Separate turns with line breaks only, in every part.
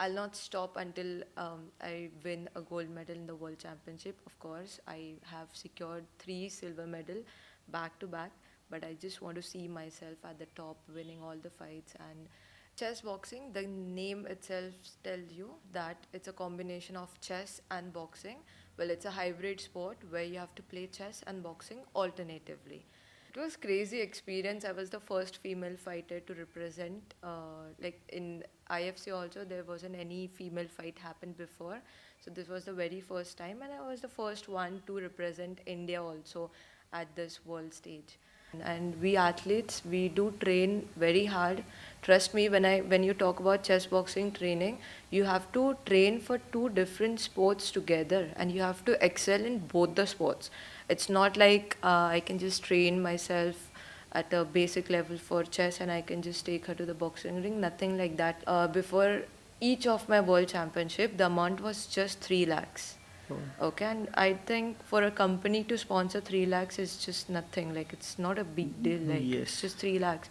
I'll not stop until I win a gold medal in the World Championship. Of course, I have secured 3 silver medal back to back, but I just want to see myself at the top, winning all the fights. And chess boxing, the name itself tells you that it's a combination of chess and boxing. Well, it's a hybrid sport where you have to play chess and boxing alternatively. It was crazy experience. I was the first female fighter to represent. Like in IFC also, there wasn't any female fight happened before. So this was the very first time, and I was the first one to represent India also at this world stage. And we athletes, we do train very hard. Trust me, when you talk about chess boxing training, you have to train for two different sports together, and you have to excel in both the sports. It's not like I can just train myself at a basic level for chess and I can just take her to the boxing ring. Nothing like that. Before each of my world championship, the amount was just 3 lakhs.
Oh.
Okay, and I think for a company to sponsor 3 lakhs is just nothing. Like, it's not a big deal. Like, it's
Yes.
just 3 lakhs.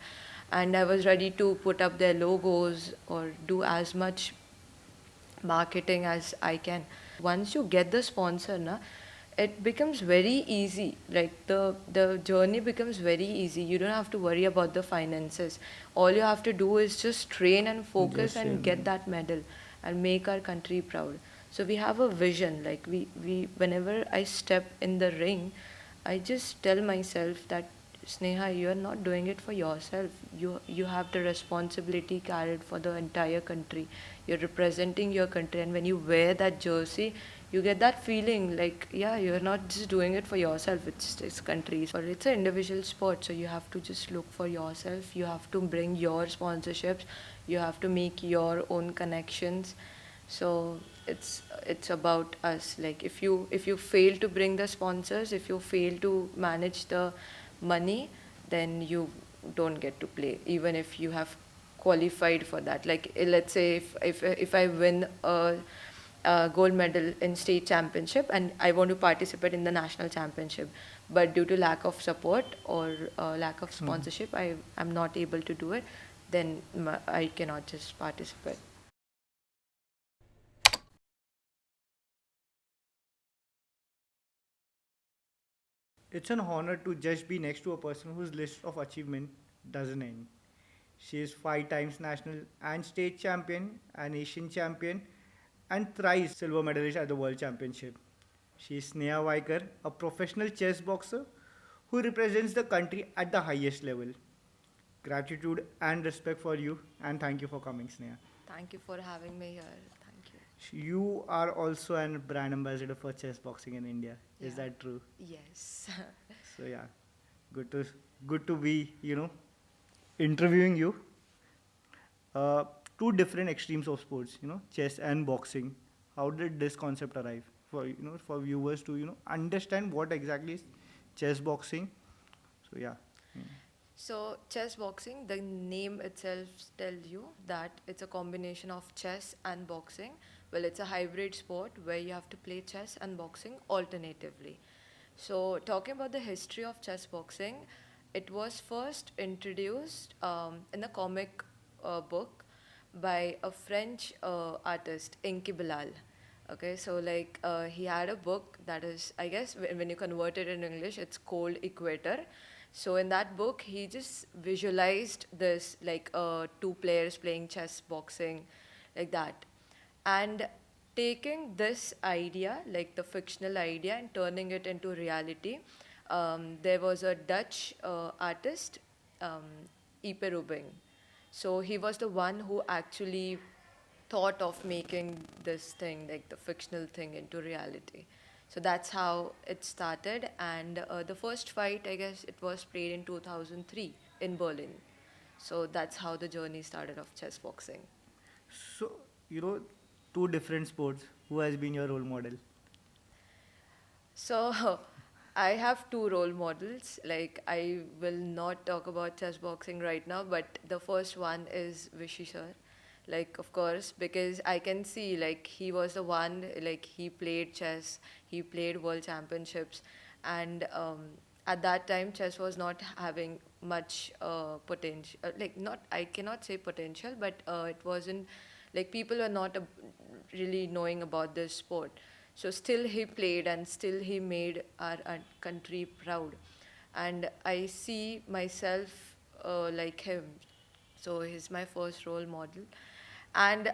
And I was ready to put up their logos or do as much marketing as I can. Once you get the sponsor, na, it becomes very easy. Like, the journey becomes very easy. You don't have to worry about the finances. All you have to do is just train and focus
Just
and get that medal and make our country proud. So we have a vision. Like, we whenever I step in the ring, I just tell myself that, Sneha, you are not doing it for yourself. You have the responsibility carried for the entire country. You're representing your country, and when you wear that jersey, you get that feeling like, yeah, you're not just doing it for yourself. It's countries, or it's an individual sport. So you have to just look for yourself. You have to bring your sponsorships. You have to make your own connections. So it's about us. Like, if you fail to bring the sponsors, if you fail to manage the money, then you don't get to play, even if you have qualified for that. Like, let's say if I win a gold medal in state championship and I want to participate in the national championship, but due to lack of support or lack of sponsorship, I'm not able to do it, then I cannot just participate.
It's an honor to just be next to a person whose list of achievement doesn't end. She is 5 times national and state champion, an Asian champion, and thrice silver medalist at the World Championship. She is Sneha Waykar, a professional chess boxer who represents the country at the highest level. Gratitude and respect for you, and thank you for coming, Sneha.
Thank you for having me here. Thank you.
You are also an brand ambassador for chess boxing in India. Is
Yeah.
that true?
Yes.
So yeah, good to good to be interviewing you. Uh, Two different extremes of sports, chess and boxing. How did this concept arrive for for viewers to understand what exactly is chess boxing? So yeah. Mm.
So, chess boxing, the name itself tells you that it's a combination of chess and boxing. Well, it's a hybrid sport where you have to play chess and boxing alternatively. So, talking about the history of chess boxing, it was first introduced in a comic book by a French artist, Inky Bilal. Okay, so like he had a book that is, I guess, when you convert it in English, it's called Equator. So in that book, he just visualized this like two players playing chess, boxing, like that, and taking this idea, like the fictional idea, and turning it into reality. There was a Dutch artist, um, Ipe Rubing. So he was the one who actually thought of making this thing, like the fictional thing, into reality. So that's how it started. And the first fight, I guess, it was played in 2003 in Berlin. So that's how the journey started of chess boxing.
So you know, two different sports. Who has been your role model?
So I have two role models. Like, I will not talk about chess boxing right now, but the first one is Vishy sir. Like, of course, because I can see, like, he was the one, like, he played chess, he played world championships, and at that time, chess was not having much potential. Like, not, I cannot say potential, but it wasn't Like people were not really knowing about this sport. So still he played and still he made our country proud. And I see myself like him. So he's my first role model. And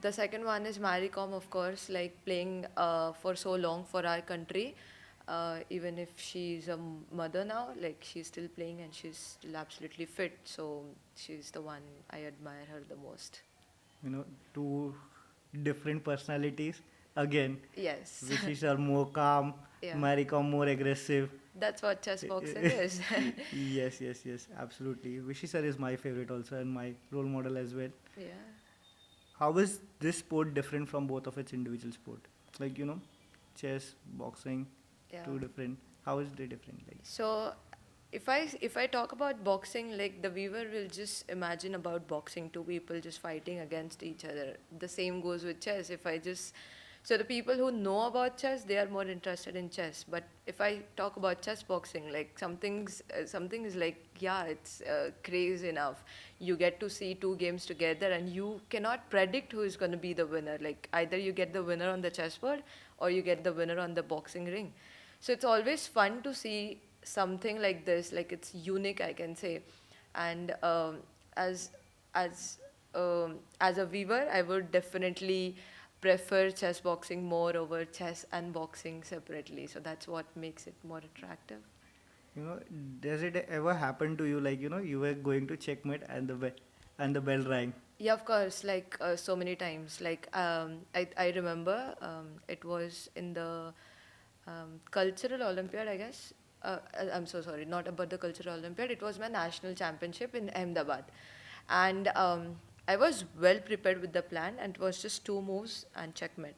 the second one is Mary Kom, of course, like playing for so long for our country. Even if she's a mother now, like she's still playing and she's still absolutely fit. So she's the one I admire her the most.
You know, two different personalities. Again,
Yes.
Vishish are more calm,
Yeah.
Maricom more aggressive.
That's what chess boxing is.
Yes, yes, yes, absolutely. Vishish sir is my favorite also and my role model as well.
Yeah.
How is this sport different from both of its individual sport? Like, you know, chess, boxing,
Yeah.
two different. How is they different? Like,
So if I talk about boxing, like the viewer will just imagine about boxing, two people just fighting against each other. The same goes with chess. If I just so the people who know about chess, they are more interested in chess. But if I talk about chess boxing, like something is like, yeah, it's crazy enough. You get to see two games together, and you cannot predict who is going to be the winner. Like either you get the winner on the chessboard, or you get the winner on the boxing ring. So it's always fun to see something like this. Like it's unique, I can say. And as as as a viewer, I would definitely prefer chess boxing more over chess and boxing separately. So that's what makes it more attractive.
you know, does it ever happen to you? Like, you know, you were going to checkmate and the bell rang.
Yeah, of course. Like so many times. Like I remember it was in the cultural Olympiad, I guess. I'm so sorry, not about the cultural Olympiad. It was my national championship in Ahmedabad, and I was well prepared with the plan, and it was just two moves and checkmate.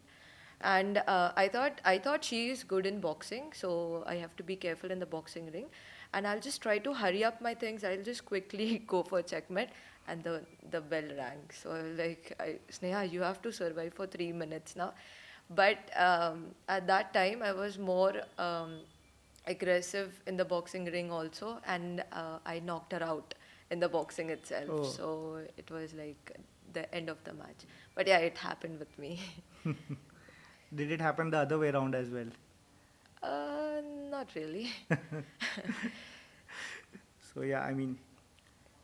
And I thought she is good in boxing, so I have to be careful in the boxing ring, and I'll just try to hurry up my things. I'll just quickly go for checkmate, and the bell rang. So I was like, Sneha, you have to survive for 3 minutes now. But at that time, I was more aggressive in the boxing ring also, and I knocked her out in the boxing itself.
Oh.
So it was like the end of the match. But yeah, it happened with me.
Did it happen the other way around as well?
Not really.
So yeah, I mean,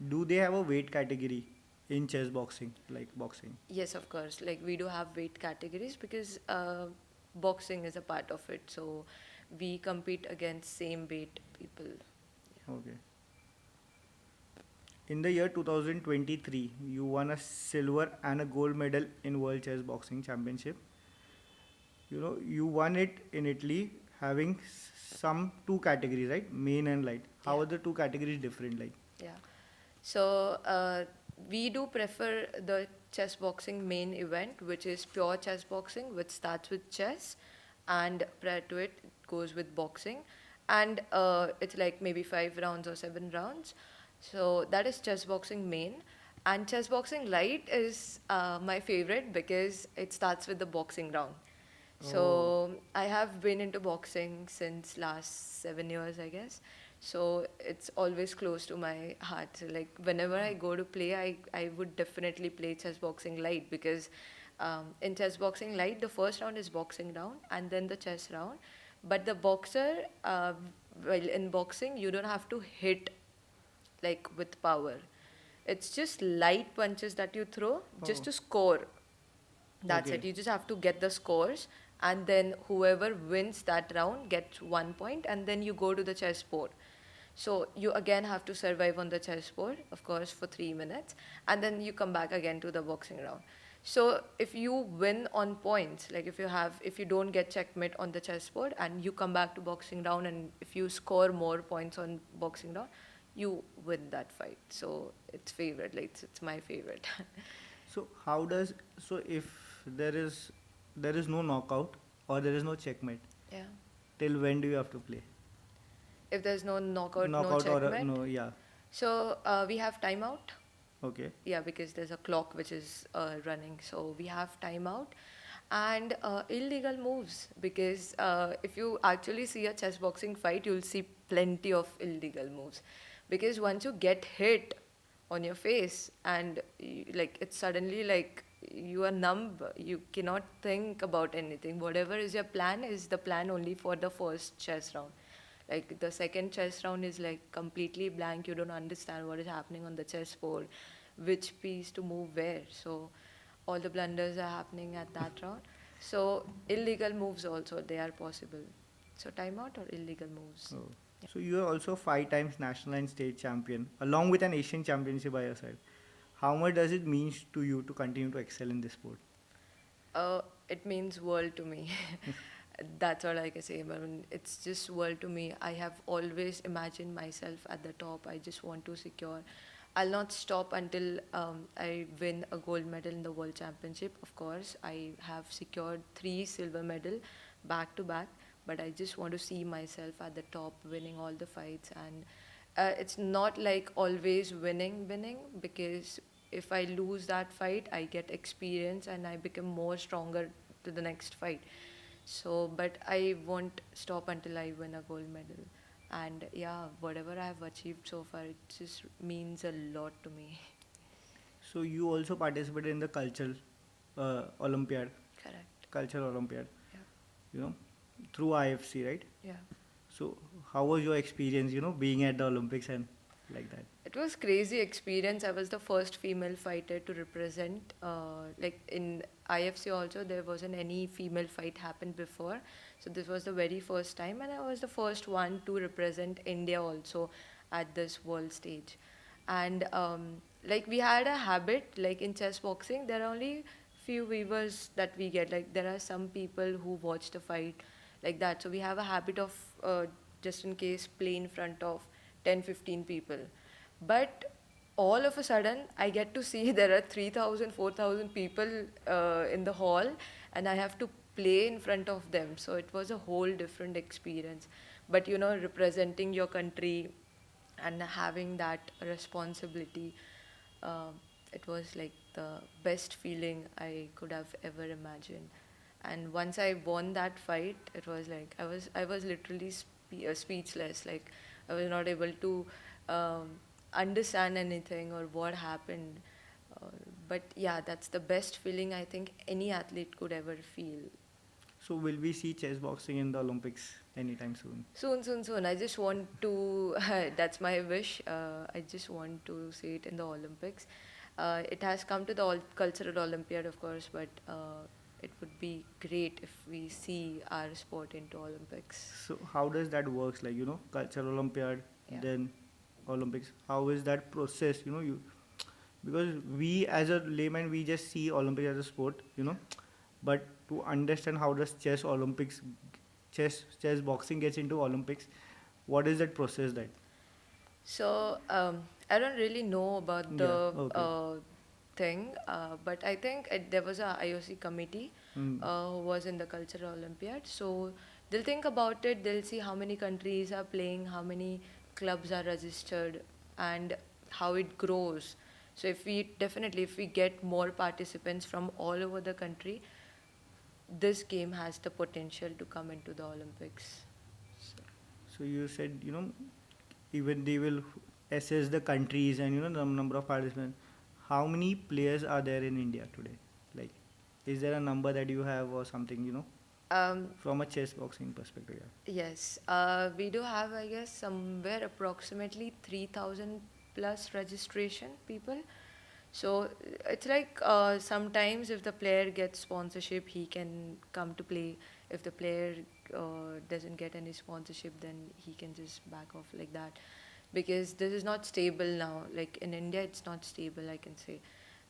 do they have a weight category in chess boxing, like boxing?
Yes, of course. Like we do have weight categories because boxing is a part of it. So we compete against same weight people.
Okay. In the year 2023, you won a silver and a gold medal in World Chess Boxing Championship. You know, you won it in Italy, having some two categories, right? Main and light. How
Yeah.
are the two categories different? Like,
Yeah. So we do prefer the chess boxing main event, which is pure chess boxing, which starts with chess, and prior to it, it goes with boxing, and it's like maybe 5 rounds or 7 rounds. So that is chess boxing main, and chess boxing light is my favorite because it starts with the boxing round. So I have been into boxing since last 7 years, I guess. So it's always close to my heart. So like whenever I go to play, I would definitely play chess boxing light because in chess boxing light, the first round is boxing round and then the chess round. But the boxer, well, in boxing, you don't have to hit like with power. It's just light punches that you throw just
Oh.
to score. That's
Okay.
it. You just have to get the scores, and then whoever wins that round gets 1 point, and then you go to the chessboard. So you again have to survive on the chessboard, of course, for 3 minutes, and then you come back again to the boxing round. So if you win on points, like if you don't get checkmate on the chessboard, and you come back to boxing round, and if you score more points on boxing round, you win that fight. So it's favorite, like it's my favorite.
so how does so if there is no knockout or there is no checkmate,
Yeah.
till when do you have to play?
If there's no knockout, no
Knockout or
checkmate.
no? Yeah.
So we have timeout.
Okay.
Yeah, because there's a clock which is running. So we have timeout and illegal moves because if you actually see a chess boxing fight, you'll see plenty of illegal moves. Because once you get hit on your face and like it's suddenly like you are numb. You cannot think about anything. Whatever is your plan is the plan only for the first chess round. Like the second chess round is like completely blank. You don't understand what is happening on the chessboard, which piece to move where. So all the blunders are happening at that round. So illegal moves also they are possible. So timeout or illegal moves.
Oh. So you are also 5 times national and state champion, along with an Asian championship by your side. How much does it mean to you to continue to excel in this sport?
It means world to me. That's all I can say. I mean, it's just world to me. I have always imagined myself at the top. I just want to secure. I'll not stop until I win a gold medal in the world championship. Of course, I have secured 3 silver medal back to back, but I just want to see myself at the top, winning all the fights. And it's not like always winning, because if I lose that fight, I get experience and I become more stronger to the next fight. So, but I won't stop until I win a gold medal. And yeah, whatever I have achieved so far, it just means a lot to me.
So you also participated in the cultural Olympiad,
Correct.
cultural Olympiad,
Yeah.
you know, through IFC, right?
Yeah.
So how was your experience, being at the Olympics and like that?
It was crazy experience. I was the first female fighter to represent. Like in IFC also, there wasn't any female fight happened before. So this was the very first time, and I was the first one to represent India also at this world stage. And like we had a habit, like in chess boxing, there are only few viewers that we get. Like there are some people who watch the fight like that. So we have a habit of just in case play in front of 10-15 people, but all of a sudden I get to see there are 3,000, 4,000 people in the hall, and I have to play in front of them. So it was a whole different experience. But representing your country and having that responsibility, uh, it was like the best feeling I could have ever imagined. And once I won that fight, it was like I was literally speechless. Like I was not able to um, understand anything or what happened. Uh, but yeah, that's the best feeling I think any athlete could ever feel.
So will we see chess boxing in the Olympics anytime soon?
Soon, soon, soon. I just want to, that's my wish. I just want to see it in the Olympics. It has come to the Cultural Olympiad, of course, but it would be great if we see our sport into Olympics.
So how does that works? Like cultural Olympiad,
Yeah.
then Olympics. How is that process? Because we as a layman we just see Olympics as a sport, but to understand how does chess boxing gets into Olympics, what is that process that?
So I don't really know about
Yeah.
the
Okay.
thing, but I think there was a IOC committee
Mm.
who was in the Cultural Olympiad. So they'll think about it. They'll see how many countries are playing, how many clubs are registered, and how it grows. So if we get more participants from all over the country, this game has the potential to come into the Olympics. So,
So you said even they will assess the countries and the number of participants. How many players are there in India today? Like, is there a number that you have or something? From a chess boxing perspective? Yeah.
yes, we do have, I guess, somewhere approximately 3,000 plus registration people. So it's like sometimes if the player gets sponsorship, he can come to play. If the player doesn't get any sponsorship, then he can just back off like that. Because this is not stable now. Like in India, it's not stable, I can say.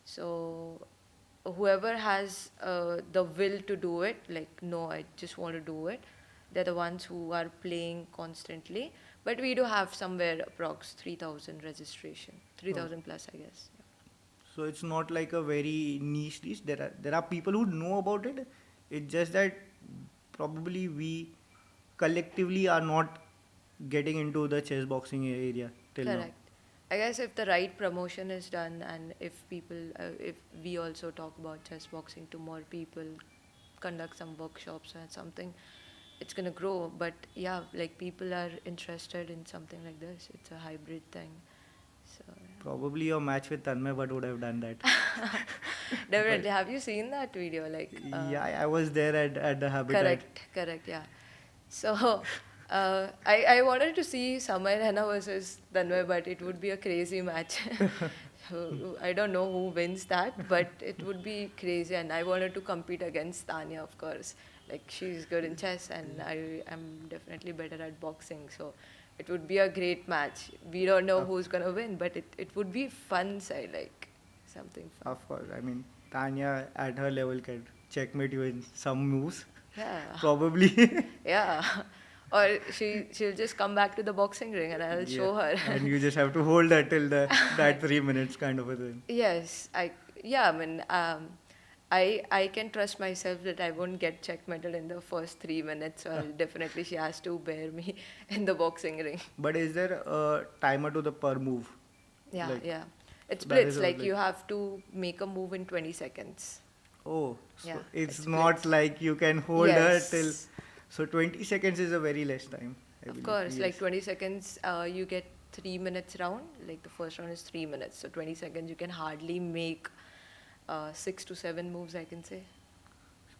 So whoever has the will to do it, like, no, I just want to do it, they're the ones who are playing constantly. But we do have somewhere approx 3,000 registration,
Oh.
3,000 plus, I guess.
So it's not like a very niche list. There are people who know about it. It's just that probably we collectively are not getting into the chess boxing area till now.
Correct. I guess if the right promotion is done, and if we also talk about chess boxing to more people, conduct some workshops and something, it's gonna grow. But yeah, like people are interested in something like this. It's a hybrid thing. So yeah.
Probably your match with Tanmay but would have done that. But
Definitely. Have you seen that video? Like,
yeah, I was there at the habitat.
correct, yeah. So, I wanted to see Samay Rana versus Tanmay, but it would be a crazy match. So, I don't know who wins that, but it would be crazy. And I wanted to compete against Tanya, of course. Like, she's good in chess, and I am definitely better at boxing. So, it would be a great match. We don't know
Of,
who's gonna win, but it would be fun side, like something fun.
of course, I mean, Tanya at her level can checkmate you in some moves.
Yeah.
Probably.
Yeah. Or she'll just come back to the boxing ring and I'll
Yeah.
show her.
And you just have to hold that till that 3 minutes kind of a thing.
Yes, I mean I can trust myself that I won't get checkmated in the first 3 minutes. So definitely she has to bear me in the boxing ring.
But is there a timer to the per move?
Yeah,
Like,
yeah. It
so that is
splits,
a,
like
like,
you have to make a move in 20 seconds.
oh, so
Yeah, it
it's not
splits.
like you can hold her till.
Yes.
So 20 seconds is a very less time, I
Of
believe.
course, like
Yes.
20 seconds, you get 3 minutes round. Like the first round is 3 minutes. So 20 seconds, you can hardly make 6 to 7 moves, I can say.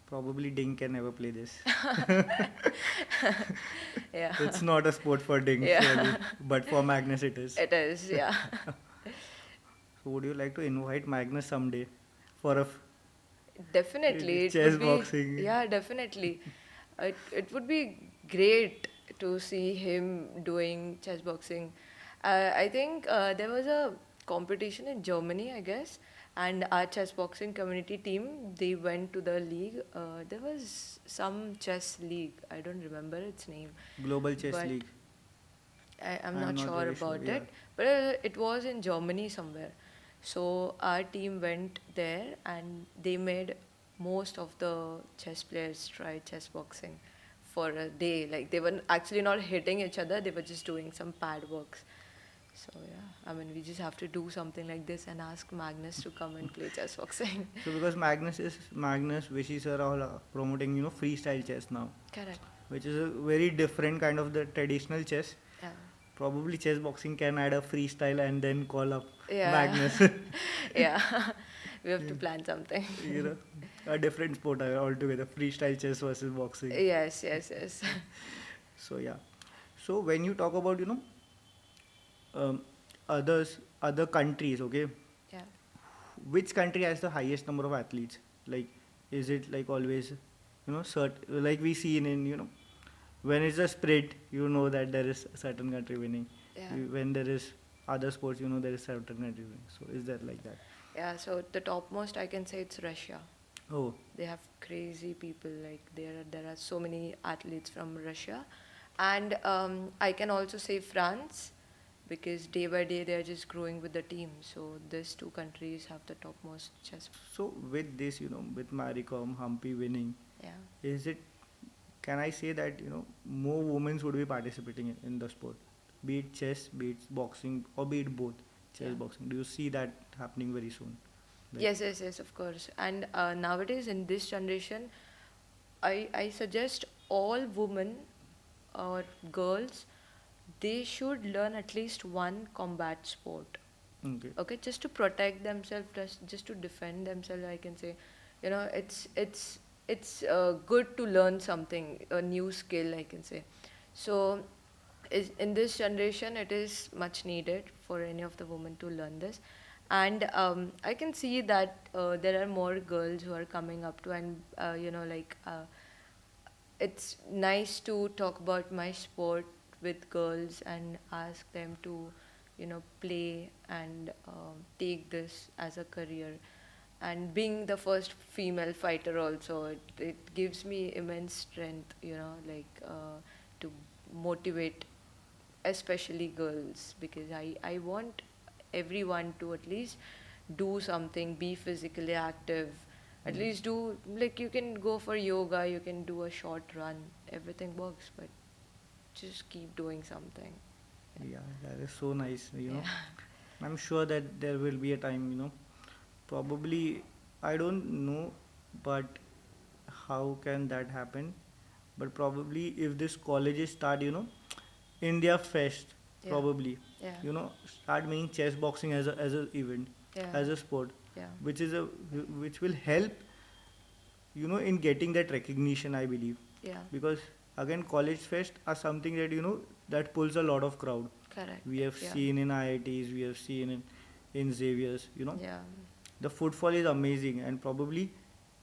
Probably Ding can never play this.
Yeah.
It's not a sport for Ding,
Yeah.
surely. But for Magnus it is.
It is, yeah.
So would you like to invite Magnus someday for a
Definitely. It
chess
would be,
boxing?
yeah, definitely. It would be great to see him doing chess boxing. I think there was a competition in Germany, I guess, and our chess boxing community team, they went to the league. There was some chess league. I don't remember its name.
Global Chess
But
League.
I'm
I'm
not
not
sure
very sure,
about
yeah.
it, but it was in Germany somewhere. So our team went there and they made most of the chess players try chess boxing for a day. Like they were actually not hitting each other, they were just doing some pad works. So yeah, I mean we just have to do something like this and ask Magnus to come and play chess boxing.
So because Magnus, Vishy sir are all promoting, freestyle chess now,
Correct.
which is a very different kind of the traditional chess.
Yeah.
Probably chess boxing can add a freestyle and then call up
Yeah.
Magnus.
Yeah. We have to plan something.
you know, a different sport altogether. Freestyle chess versus boxing.
Yes, yes, yes.
So yeah. So when you talk about um, other countries, okay,
Yeah.
which country has the highest number of athletes? Like, is it like always, like we see in when it's a sprint, you know that there is a certain country winning.
Yeah.
When there is other sports, there is certain country winning. So is that like that?
Yeah, so the topmost I can say it's Russia.
Oh,
They have crazy people, like there are so many athletes from Russia. And I can also say France because day by day they are just growing with the team. So these two countries have the topmost chess.
so with this, with Maricom, Humpy winning,
Yeah.
is it? Can I say that more women would be participating in the sport, be it chess, be it boxing, or be it both chess,
Yeah.
boxing? Do you see that happening very soon? Like,
Yes, yes, yes, of course. And nowadays in this generation, I suggest all women or girls, they should learn at least one combat sport.
okay,
Okay, just to protect themselves, just to defend themselves, I can say. It's good to learn something, a new skill, I can say. So in this generation it is much needed for any of the women to learn this. And I can see that there are more girls who are coming up to, and it's nice to talk about my sport with girls and ask them to play and take this as a career. And being the first female fighter also, it gives me immense strength, to motivate especially girls, because I want everyone to at least do something, be physically active, at least do, like, you can go for yoga, you can do a short run, everything works, but just keep doing something.
yeah, that is so nice.
Yeah.
I'm sure that there will be a time. Probably I don't know, but how can that happen? But probably if this colleges start, India Fest,
Yeah.
probably,
Yeah.
start making chess boxing as a event,
Yeah.
as a sport,
Yeah.
which is a which will help, in getting that recognition, I believe.
Yeah.
Because again, college fest are something that, that pulls a lot of crowd. We
Correct.
have
Yeah.
seen in IITs, we have seen in Xavier's,
Yeah.
the footfall is amazing, and probably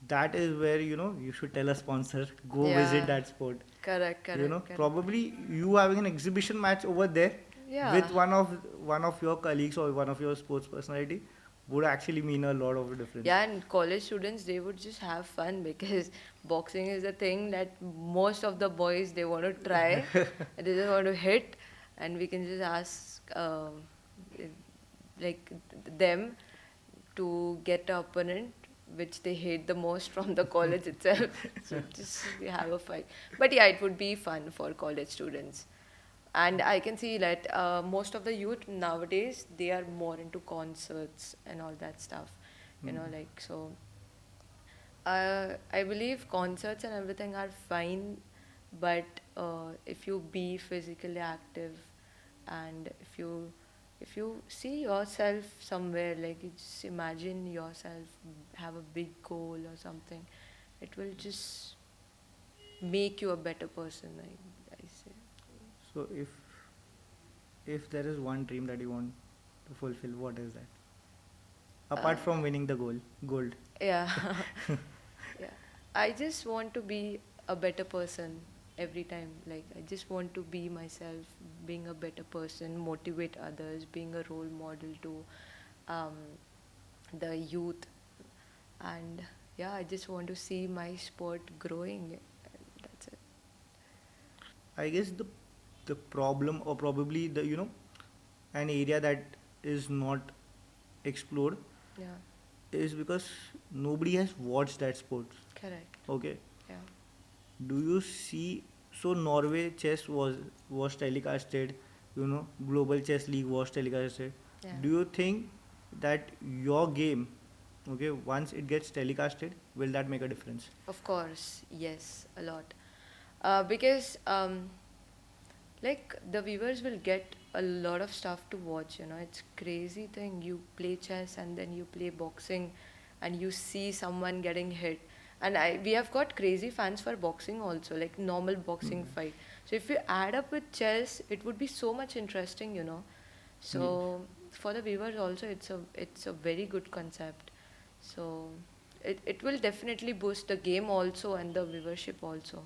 that is where, you should tell a sponsor, go visit
Yeah.
that sport.
Correct. Correct. Correct.
Probably you having an exhibition match over there
Yeah.
with one of your colleagues or one of your sports personality would actually mean a lot of difference.
Yeah, and college students, they would just have fun because boxing is a thing that most of the boys, they want to try. They just want to hit, and we can just ask like them to get an opponent which they hate the most from the college itself. So just we have a fight. But yeah, it would be fun for college students. And I can see that most of the youth nowadays, they are more into concerts and all that stuff.
Mm.
Like, so I believe concerts and everything are fine, but if you be physically active, and if you see yourself somewhere, like you just imagine yourself have a big goal or something, it will just make you a better person, I say.
So if there is one dream that you want to fulfill, what is that?
Uh,
Apart from winning the gold.
yeah. Yeah, I just want to be a better person every time. Like, I just want to be myself, being a better person, motivate others, being a role model to um, the youth. And yeah, I just want to see my sport growing. That's it.
I guess the problem, or probably the an area that is not explored,
Yeah,
is because nobody has watched that sport.
correct.
Okay,
Yeah,
do you see? So Norway chess was telecasted, Global Chess League was telecasted.
yeah.
Do you think that your game, okay, once it gets telecasted, will that make a difference?
Of course, yes, a lot. Because like the viewers will get a lot of stuff to watch. It's crazy thing. You play chess and then you play boxing, and you see someone getting hit. And we have got crazy fans for boxing also, like normal boxing
Mm.
fight. So if you add up with chess, it would be so much interesting.
Yes.
So for the viewers also, it's a very good concept. So it will definitely boost the game also and the viewership also.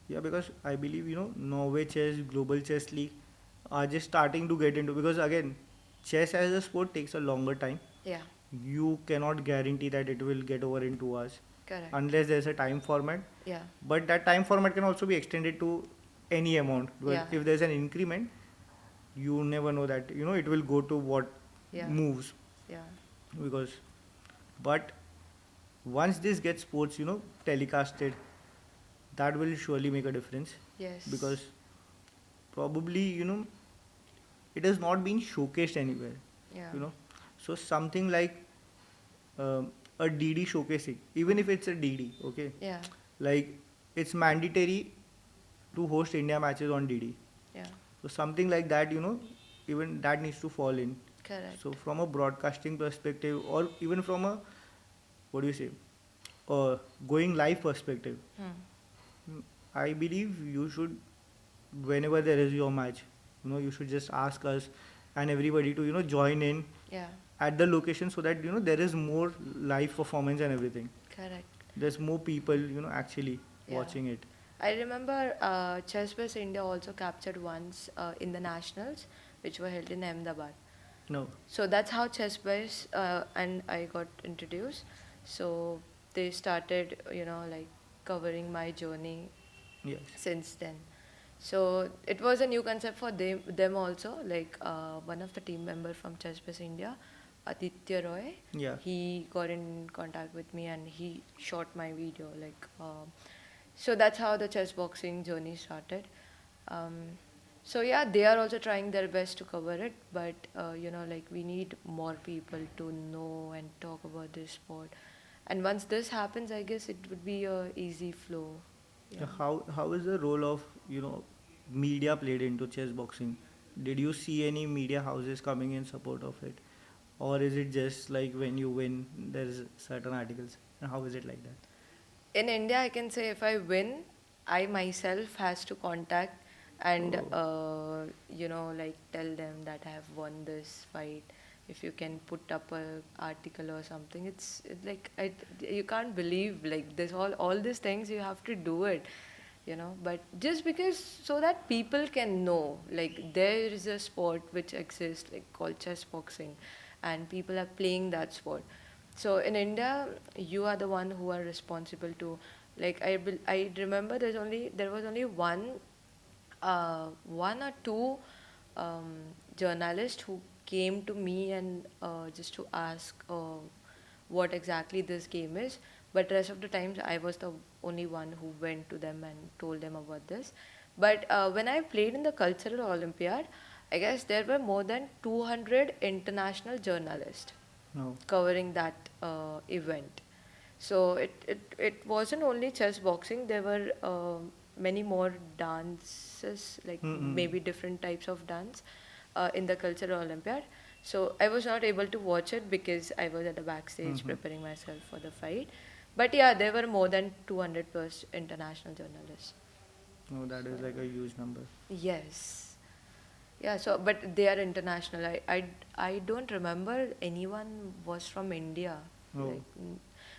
Yeah, because I believe Norway Chess, Global Chess League are just starting to get into, because again, chess as a sport takes a longer time.
Yeah,
You cannot guarantee that it will get over in 2 hours
correct.
unless there's a time format.
Yeah,
But that time format can also be extended to any amount, because
yeah,
if there's an increment, you never know that it will go to what
yeah,
moves.
yeah,
Because but once this gets sports telecasted, that will surely make a difference,
yes,
because probably it has not been showcased anywhere,
yeah,
you know so something like a DD showcasing, even if it's a DD, okay,
yeah,
like it's mandatory to host India matches on DD.
yeah,
So something like that, even that needs to fall in. So
correct.
from a broadcasting perspective, or even from a, what do you say, going live perspective,
Hmm.
mm, I believe you should, whenever there is your match, you should just ask us and everybody to join in
Yeah,
at the location, so that there is more live performance and everything.
correct.
There's more people actually
Yeah.
watching it.
I remember Chess Base India also captured once in the nationals, which were held in Ahmedabad.
No.
So that's how Chess Base and I got introduced. So they started, like covering my journey
Yes.
since then. So it was a new concept for them also. Like one of the team member from Chess Base India, Aditya Roy,
Yeah.
he got in contact with me and he shot my video. Like so that's how the chess boxing journey started. Um, so yeah, they are also trying their best to cover it, but like we need more people to know and talk about this sport. And once this happens, I guess it would be a easy flow. Yeah.
How is the role of media played into chess boxing? did you see any media houses coming in support of it, or is it just like when you win there's certain articles, and how is it like that?
In India, I can say if I win, I myself has to contact and
Oh.
like tell them that I have won this fight. If you can put up a article or something, it's like you can't believe like this all these things you have to do it. But just because so that people can know like there is a sport which exists like called chess boxing, and people are playing that sport. So in India, you are the one who are responsible to, like I remember there was only one or two um, journalists who came to me and just to ask what exactly this game is. But rest of the times, I was the only one who went to them and told them about this. But when I played in the Cultural Olympiad, I guess there were more than 200 international journalists
No.
covering that event. So it wasn't only chess boxing, there were many more dances, like
Mm-mm.
maybe different types of dance in the Cultural Olympiad. So I was not able to watch it because I was at the backstage
Mm-hmm.
preparing myself for the fight. But yeah, there were more than 200 plus international journalists.
No, that is like a huge number.
Yes. Yeah, so but they are international. I don't remember anyone was from India.
Oh.
Like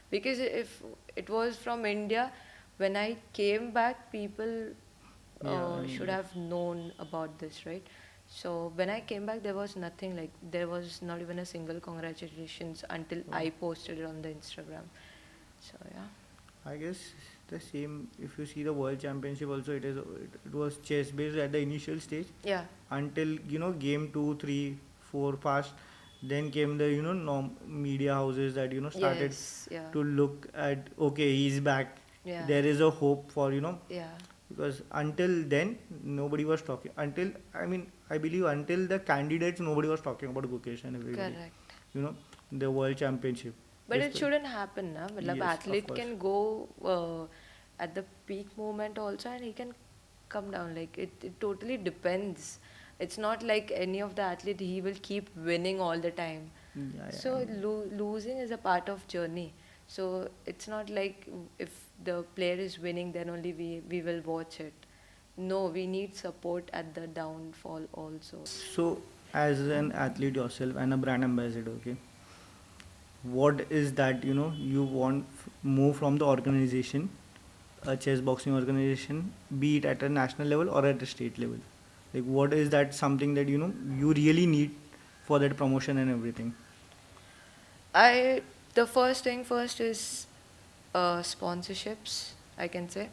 because if it was from India, when I came back, people
Yeah, I mean,
should
like,
have known about this, right? So when I came back, there was nothing like there was not even a single congratulations until
oh.
I posted it on the Instagram. So yeah.
I guess the same. If you see the world championship, also it was chess based at the initial stage
Yeah.
until game 2, 3, 4 passed. Then came the media houses that started
Yes. Yeah.
to look at, okay, he's back.
Yeah.
There is a hope for
Yeah.
because until then nobody was talking, until I believe until the candidates nobody was talking about Gukesh and everybody,
Correct.
you know the world championship.
But
Yes,
it shouldn't happen, na? Matlab
yes, of
athlete
course.
can go at the peak moment also, and he can come down. Like it totally depends. It's not like any of the athlete he will keep winning all the time.
Yeah, yeah,
So losing is a part of journey. So it's not like if the player is winning, then only we will watch it. No, we need support at the downfall also.
so as an athlete yourself and a brand ambassador, okay, what is that you want move from the organization, a chess boxing organization, be it at a national level or at a state level? Like, what is that something that you really need for that promotion and everything?
I the first thing first is sponsorships, I can say,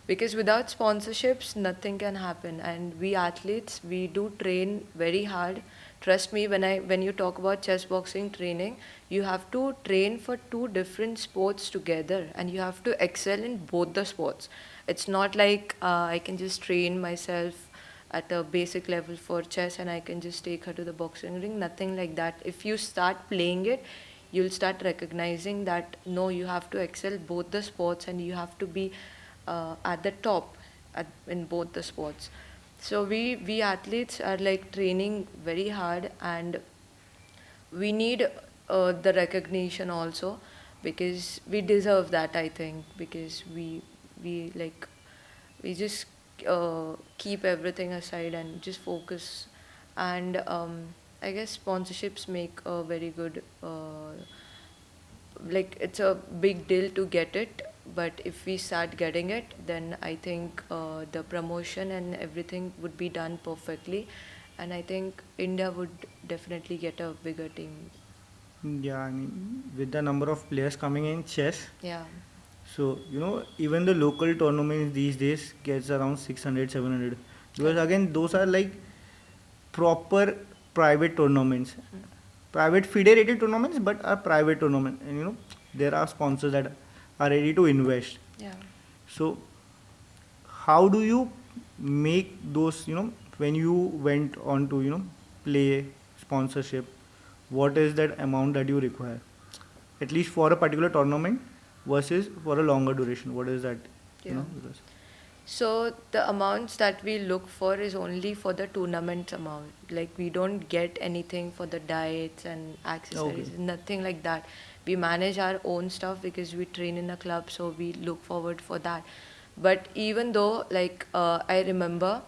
because without sponsorships nothing can happen, and we athletes we do train very hard. Trust me, when you talk about chess boxing training, you have to train for two different sports together, and you have to excel in both the sports. It's not like I can just train myself at a basic level for chess and I can just take her to the boxing ring. Nothing like that. If you start playing it, you'll start recognizing that no, you have to excel both the sports and you have to be at the top in both the sports. So we athletes are like training very hard, and we need the recognition also, because we deserve that, I think, because we like we just keep everything aside and just focus. And I guess sponsorships make a very good like it's a big deal to get it, but if we start getting it, then I think the promotion and everything would be done perfectly, and I think India would definitely get a bigger team.
Yeah, with the number of players coming in chess,
Yeah.
so even the local tournaments these days gets around 600, 700, because
Correct.
again those are like proper private tournaments,
Mm.
private federated tournaments, but are private tournament, and there are sponsors that are ready to invest.
Yeah.
So how do you make those, when you went on to play sponsorship, what is that amount that you require, at least for a particular tournament versus for a longer duration? What is that?
Yeah.
Because
So the amounts that we look for is only for the tournament amount. Like we don't get anything for the diets and
Okay.
accessories, nothing like that. We manage our own stuff because we train in a club, so we look forward for that. But even though, like I remember,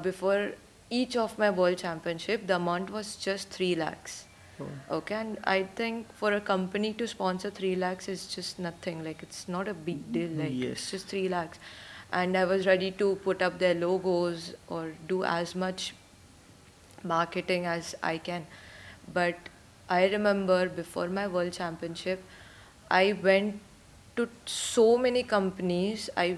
before each of my world championship, the amount was just 3 lakhs.
Oh.
Okay, and I think for a company to sponsor 3 lakhs is just nothing. Like it's not a big deal. Like it's
Yes.
just 3 lakhs, and I was ready to put up their logos or do as much marketing as I can. But I remember before my world championship, I went to so many companies. I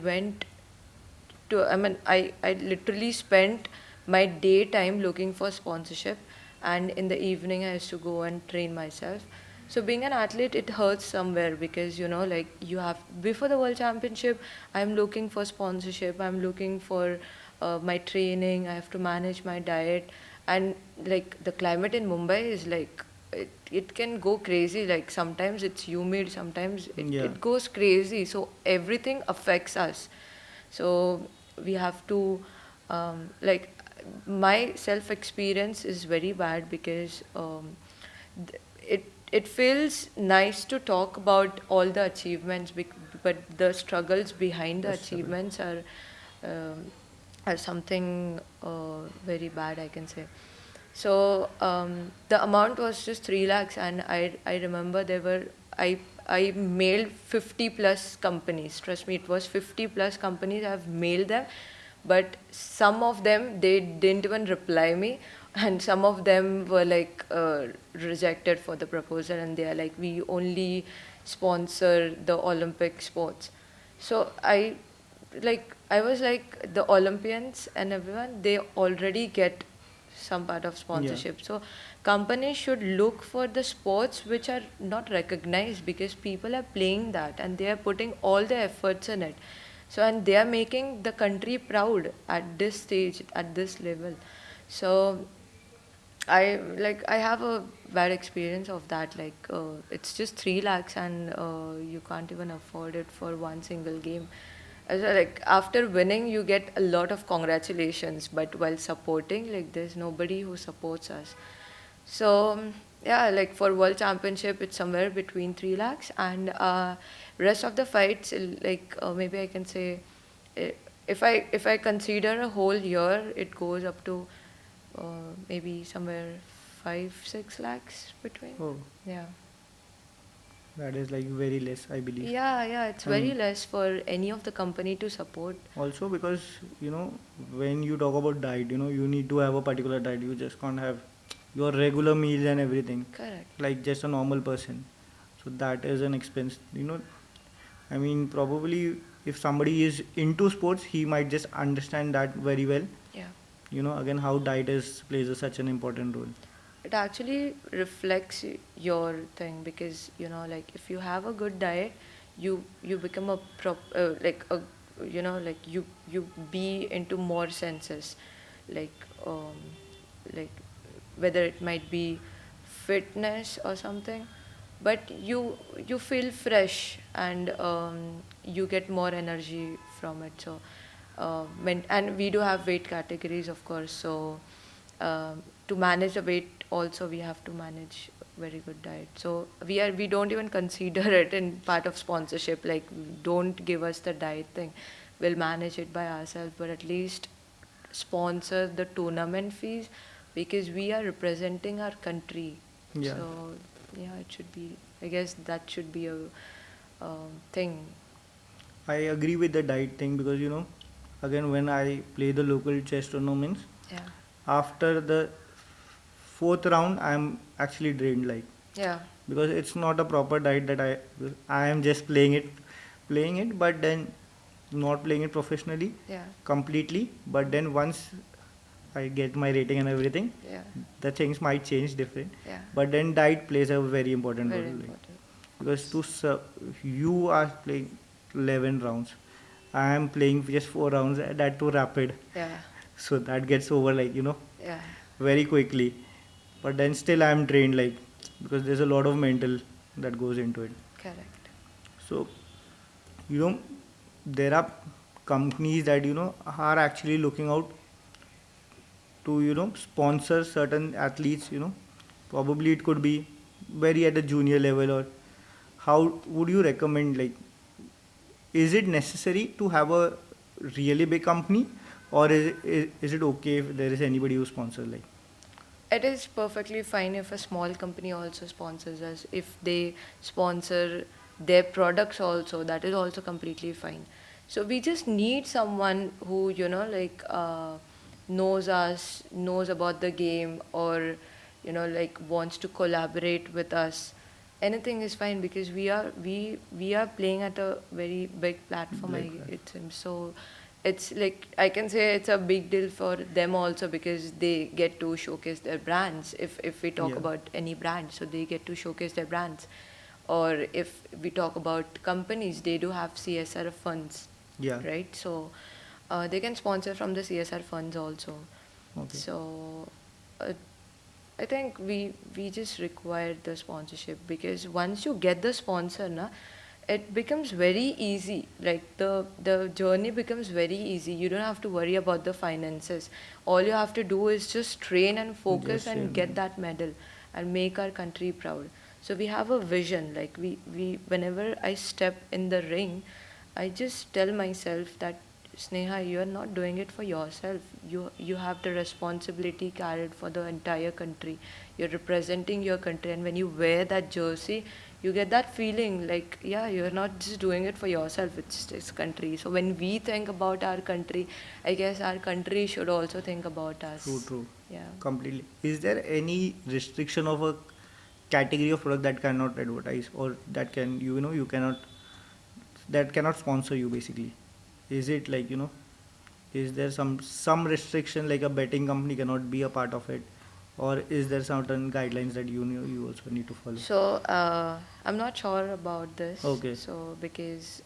literally spent my daytime looking for sponsorship, and in the evening I used to go and train myself. So being an athlete, it hurts somewhere because like you have before the world championship, I'm looking for sponsorship. I'm looking for my training. I have to manage my diet, and like the climate in Mumbai is like it can go crazy. Like sometimes it's humid, sometimes
Yeah.
it goes crazy. So everything affects us. So we have to like my self experience is very bad because it feels nice to talk about all the achievements, but the struggles behind the
That's struggle.
achievements um, are something very bad, I can say. So the amount was just 3 lakhs, and I remember I mailed 50 plus companies. Trust me, it was 50 plus companies. I've mailed them, but some of them they didn't even reply me, and some of them were like rejected for the proposal, and they are like, we only sponsor the Olympic sports. So I was like, the Olympians and everyone, they already get some part of
Yeah.
sponsorship. So companies should look for the sports which are not recognized, because people are playing that and they are putting all the efforts in it. So and they are making the country proud at this stage, at this level. So I have a bad experience of that. Like it's just 3 lakhs, and you can't even afford it for one single game. Like after winning, you get a lot of congratulations, but while supporting, like there's nobody who supports us. So yeah, like for world championship, it's somewhere between 3 lakhs, and rest of the fights, like maybe I can say, i- if I consider a whole year, it goes up to maybe somewhere 5-6 lakhs between.
Oh,
Yeah.
that is like very less, I believe.
Yeah, it's
I
very
mean,
less for any of the company to support.
also because you know when you talk about diet, you need to have a particular diet. You just can't have your regular meals and everything
Correct.
like just a normal person. So that is an expense. I mean, probably if somebody is into sports, he might just understand that very well.
Yeah.
Again, how diet is plays such an important role.
It actually reflects your thing, because like if you have a good diet, you become a like a like you be into more senses, like like whether it might be fitness or something, but you feel fresh, and you get more energy from it. So and we do have weight categories, of course. So to manage the weight also, we have to manage very good diet. So we don't even consider it in part of sponsorship. Like, don't give us the diet thing, we'll manage it by ourselves, but at least sponsor the tournament fees, because we are representing our country.
Yeah,
So yeah, it should be, I guess that should be a thing.
I agree with the diet thing because again, when I play the local chess tournaments,
Yeah.
after the fourth round, I'm actually drained, like
Yeah.
because it's not a proper diet that I am just playing it, but then not playing it professionally
Yeah.
completely. But then once I get my rating and everything,
Yeah.
the things might change different.
Yeah.
But then diet plays a very important role,
Very
like,
important.
because you are playing 11 rounds, I am playing just 4 rounds, and that too rapid,
Yeah.
so that gets over like
Yeah.
very quickly. But then still I'm drained, like, because there's a lot of mental that goes into it.
Correct.
So you know there are companies that are actually looking out to sponsor certain athletes, probably it could be very at a junior level, or how would you recommend, like, is it necessary to have a really big company, or is it okay if there is anybody who sponsors, like?
It is perfectly fine if a small company also sponsors us. If they sponsor their products also, that is also completely fine. So we just need someone who, knows us, knows about the game, or, like wants to collaborate with us. Anything is fine because we are playing at a very big platform.
Like
It seems so. It's like I can say it's a big deal for them also because they get to showcase their brands. If we talk
yeah,
about any brand, so they get to showcase their brands. Or if we talk about companies, they do have CSR funds,
yeah,
right? So they can sponsor from the CSR funds also.
okay,
So uh, I think we just require the sponsorship because once you get the sponsor, na, it becomes very easy. Like the journey becomes very easy. You don't have to worry about the finances. All you have to do is just train and focus
just
and get that medal and make our country proud. So we have a vision. Like we whenever I step in the ring, I just tell myself that Sneha, you are not doing it for yourself. You have the responsibility carried for the entire country. You're representing your country, and when you wear that jersey, you get that feeling like, yeah, you're not just doing it for yourself. It's this country. So when we think about our country, I guess our country should also think about us.
true, true,
Yeah.
completely. Is there any restriction of a category of product that cannot advertise, or that can you cannot, that cannot sponsor you basically? Is it like, is there some restriction, like a betting company cannot be a part of it, or is there certain guidelines that you also need to follow?
So I'm not sure about this.
Okay,
So because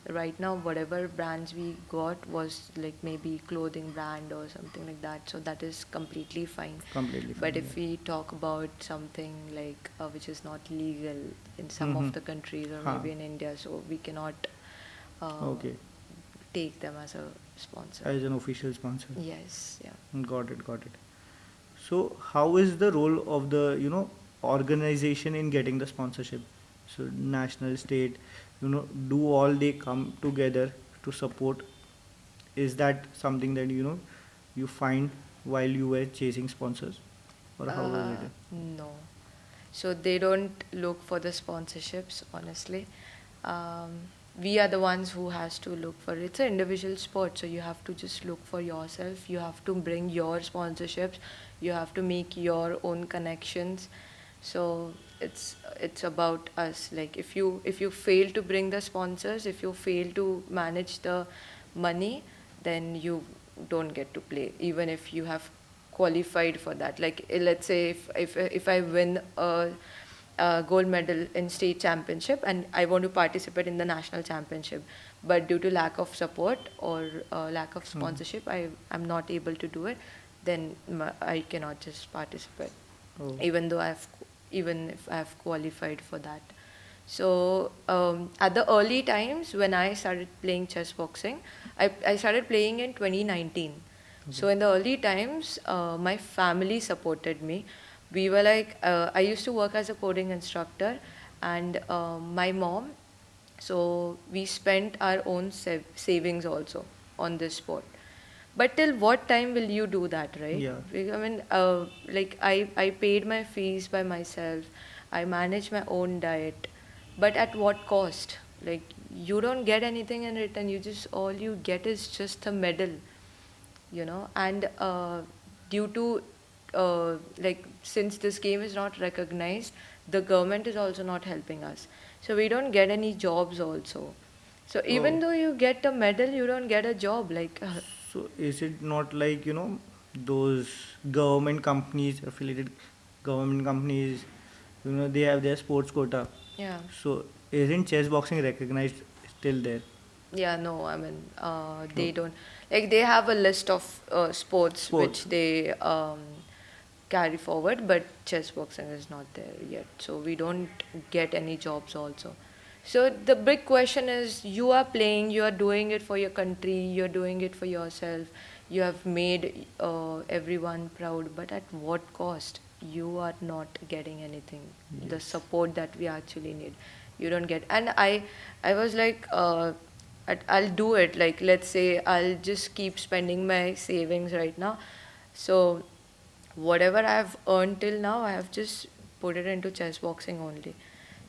right now whatever brands we got was like maybe clothing brand or something like that. So that is completely fine.
completely
But
fine.
if we talk about something like which is not legal in some
Mm-hmm.
of the countries or
Huh.
maybe in India, so we cannot uh,
Okay,
take them as a sponsor.
as an official sponsor.
Yes, yeah.
Got it, got it. So how is the role of the organization in getting the sponsorship? So national, state, do all they come together to support? Is that something that you find while you were chasing sponsors, or how is
Uh,
it?
no. So they don't look for the sponsorships, honestly. Um, we are the ones who has to look for it. It's an individual sport, so you have to just look for yourself. You have to bring your sponsorships. You have to make your own connections. So it's about us. Like if you fail to bring the sponsors, if you fail to manage the money, then you don't get to play, even if you have qualified for that. Like let's say if I win a gold medal in state championship and I want to participate in the national championship, but due to lack of support or lack of
Hmm.
sponsorship, I'm not able to do it. Then I cannot just participate,
Oh,
even though even if I've qualified for that. So at the early times when I started playing chess boxing, I started playing in 2019.
okay.
So in the early times, my family supported me. We were like, I used to work as a coding instructor, and my mom. So we spent our own savings also on this sport. But till what time will you do that, right?
Yeah.
I mean, like I paid my fees by myself. I manage my own diet, but at what cost? Like you don't get anything in return. You just all you get is just a medal, and due to like since this game is not recognized, the government is also not helping us, so we don't get any jobs also. So
Oh,
even though you get a medal, you don't get a job. Like
so is it not like those government companies, affiliated government companies, they have their sports quota?
yeah,
So isn't chess boxing recognized still there?
yeah, no, I mean
No,
they don't, like they have a list of sports
sports.
which they carry forward, but chess boxing is not there yet, so we don't get any jobs also. So the big question is, you are playing, you are doing it for your country, you are doing it for yourself. You have made everyone proud, but at what cost? You are not getting anything. The
Yes.
support that we actually need, you don't get. And I was like, I'll do it. Like, let's say I'll just keep spending my savings right now. So whatever I've earned till now, I have just put it into chess boxing only.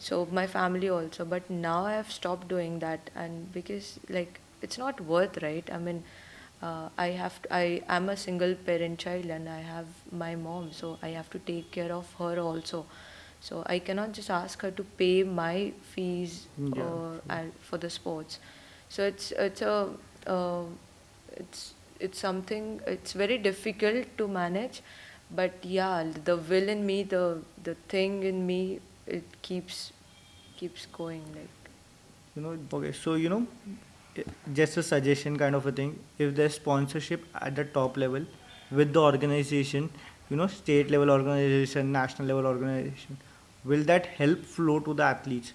So my family also, but now I have stopped doing that, and because like it's not worth, right? I mean, I am a single parent child and I have my mom, so I have to take care of her also. So I cannot just ask her to pay my fees
Yeah.
and for the sports. So it's a uh, it's it's something, it's very difficult to manage, but yeah, the will in me, the thing in me, it keeps going like.
Okay. So just a suggestion kind of a thing. If there's sponsorship at the top level with the organization, state level organization, national level organization, will that help flow to the athletes?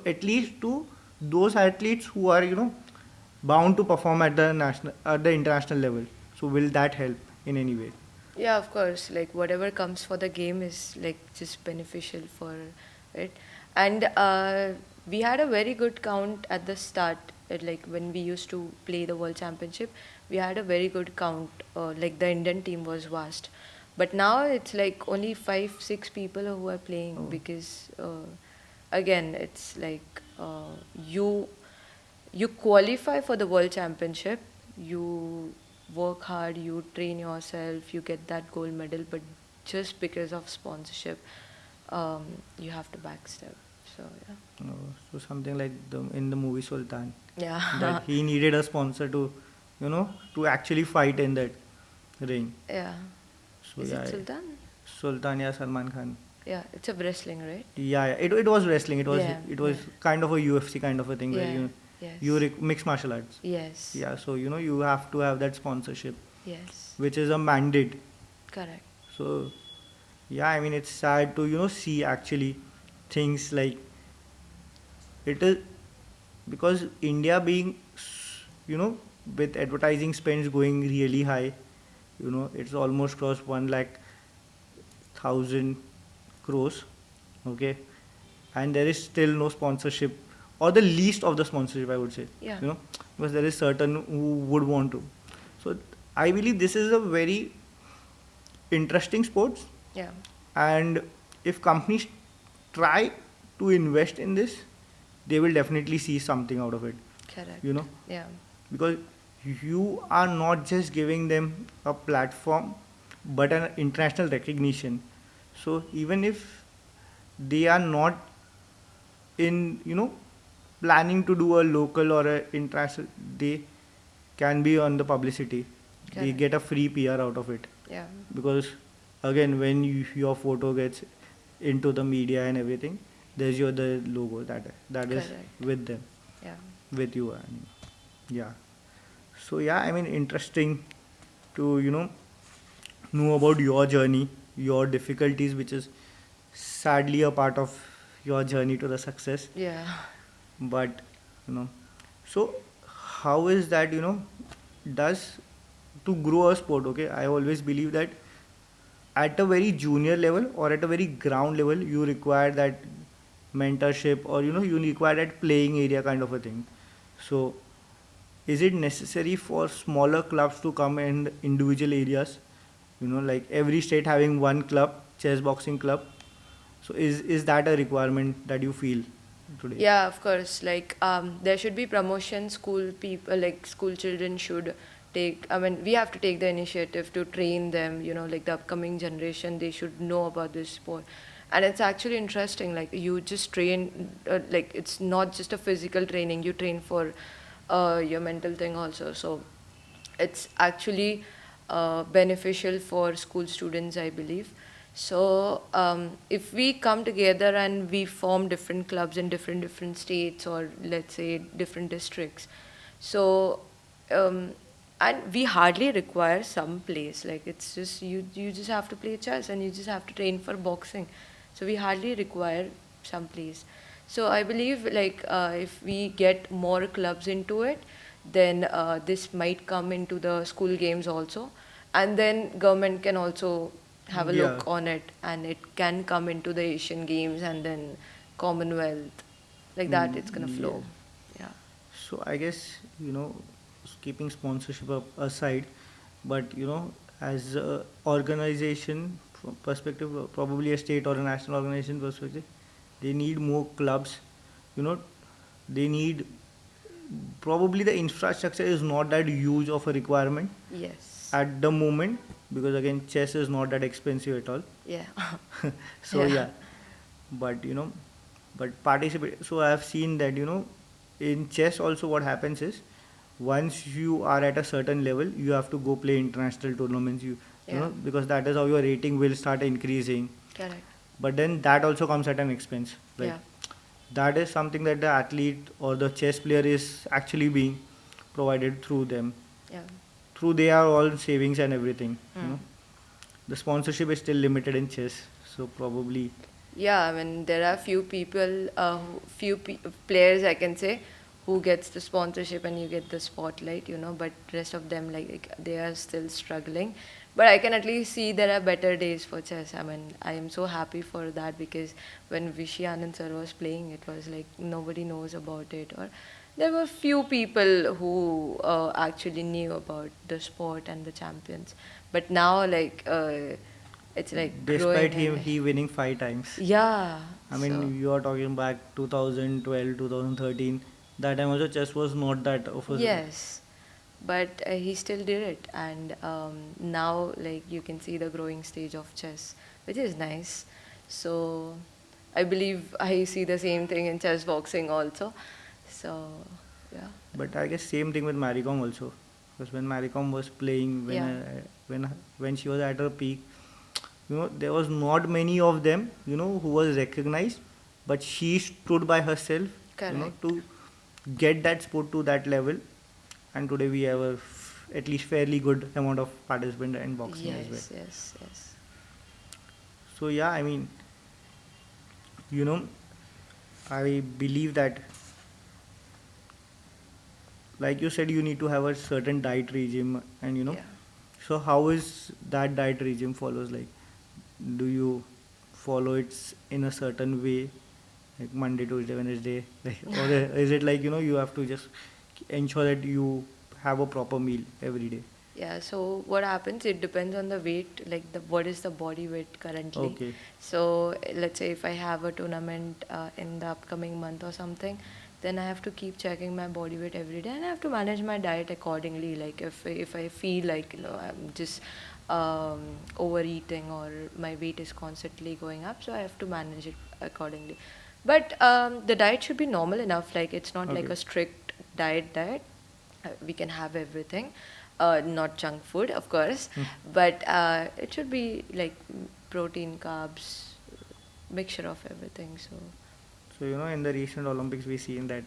At least to those athletes who are bound to perform at the national, at the international level. So will that help in any way?
Yeah, of course. Like whatever comes for the game is like just beneficial for it. And we had a very good count at the start. Like when we used to play the World Championship, we had a very good count. Like the Indian team was vast. But now it's like only 5, 6 people who are playing
Oh.
because again it's like you you qualify for the World Championship, you work hard, you train yourself, you get that gold medal, but just because of sponsorship, um, you have to backstep. So
So something like in the movie Sultan,
yeah,
that
yeah,
he needed a sponsor to, to actually fight in that ring.
yeah.
So
Is
yeah,
it Sultan?
Sultan, yeah, Salman Khan.
Yeah, it's a wrestling, right?
Yeah, yeah. It was wrestling.
Yeah,
It was
yeah,
kind of a UFC kind of a thing where
yeah.
you
Yes,
mixed martial arts.
yes,
Yeah, so you have to have that sponsorship,
yes.
which is a mandate.
Correct.
So yeah, I mean it's sad to see actually things like it is, because India being you know with advertising spends going really high, it's almost crossed 1,00,000 crores, okay, and there is still no sponsorship, or the least of the sponsorship, I would say,
Yeah,
you know because there is certain who would want to. So I believe this is a very interesting sports,
yeah.
and if companies try to invest in this, they will definitely see something out of it,
Correct.
you know
Yeah,
because you are not just giving them a platform but an international recognition. So even if they are not in planning to do a local or a international, they can be on the publicity, they
correct.
get a free PR out of it,
Yeah,
because again when your photo gets into the media and everything, there's your the logo that is
correct.
with them,
Yeah,
with you, and yeah. So yeah, I mean interesting to know about your journey, your difficulties, which is sadly a part of your journey to the success.
yeah.
But you know so how is that, does to grow a sport, okay, I always believe that at a very junior level or at a very ground level you require that mentorship, or you require that playing area kind of a thing. So is it necessary for smaller clubs to come in individual areas, like every state having one club, chess boxing club? So is that a requirement that you feel today?
Yeah, of course. Like, there should be promotion. School people, like school children, should take. I mean, we have to take the initiative to train them. Like the upcoming generation, they should know about this sport. And it's actually interesting. Like, you just train. Like, it's not just a physical training. You train for your mental thing also. So it's actually beneficial for school students, I believe. So if we come together and we form different clubs in different states, or let's say different districts, so um, and we hardly require some place. Like it's just you just have to play chess and you just have to train for boxing. So we hardly require some place. So I believe like if we get more clubs into it, then this might come into the school games also, and then government can also have a
Yeah.
look on it, and it can come into the Asian Games and then Commonwealth, like that. It's gonna
Yeah.
flow. Yeah.
So I guess, you know, keeping sponsorship aside, but as a organization perspective, probably a state or a national organization perspective, they need more clubs. You know, they need, probably the infrastructure is not that huge of a requirement
Yes.
at the moment, because again chess is not that expensive at all.
Yeah.
So
Yeah.
yeah, but but participate. So I have seen that in chess also what happens is, once you are at a certain level, you have to go play international tournaments. You
Yeah.
know, because that is how your rating will start increasing.
Correct.
But then that also comes at an expense. Like,
Yeah.
that is something that the athlete or the chess player is actually being provided through them,
Yeah.
through their all savings and everything.
Hmm.
The sponsorship is still limited in chess, so probably.
Yeah, I mean, there are players I can say who gets the sponsorship and you get the spotlight, but rest of them like they are still struggling. But I can at least see there are better days for chess. I mean, I am so happy for that because when Vishy Anand sir was playing, it was like nobody knows about it, or there were few people who actually knew about the sport and the champions. But now, like, it's like growing
Despite him
and
he winning 5 times.
yeah,
I
so
mean, you are talking back 2012, 2013. That time also chess was not that of a.
yes, but he still did it, and now like you can see the growing stage of chess, which is nice. So I believe I see the same thing in chess boxing also. So yeah,
But I guess same thing with Maricom also, because when Maricom was playing,
yeah,
when she was at her peak, there was not many of them, who was recognized, but she stood by herself,
correct.
to get that sport to that level, and today we have at least fairly good amount of participant in boxing as well.
Yes, yes, yes.
So yeah, I mean, you know, I believe that, like you said, you need to have a certain diet regime, and
Yeah.
so how is that diet regime follows? Like, do you follow it in a certain way, like Monday, Tuesday, Wednesday, like, or is it like you have to just ensure that you have a proper meal every day?
Yeah, so what happens, it depends on the weight, like what is the body weight currently.
Okay.
So let's say if I have a tournament in the upcoming month or something, then I have to keep checking my body weight every day and I have to manage my diet accordingly. Like if I feel like I'm just um, overeating or my weight is constantly going up, so I have to manage it accordingly. But the diet should be normal enough. Like it's not like
Okay.
a strict diet. We can have everything, not junk food, of course,
Hmm.
but it should be like protein, carbs, mixture of everything. So
So in the recent Olympics we seen that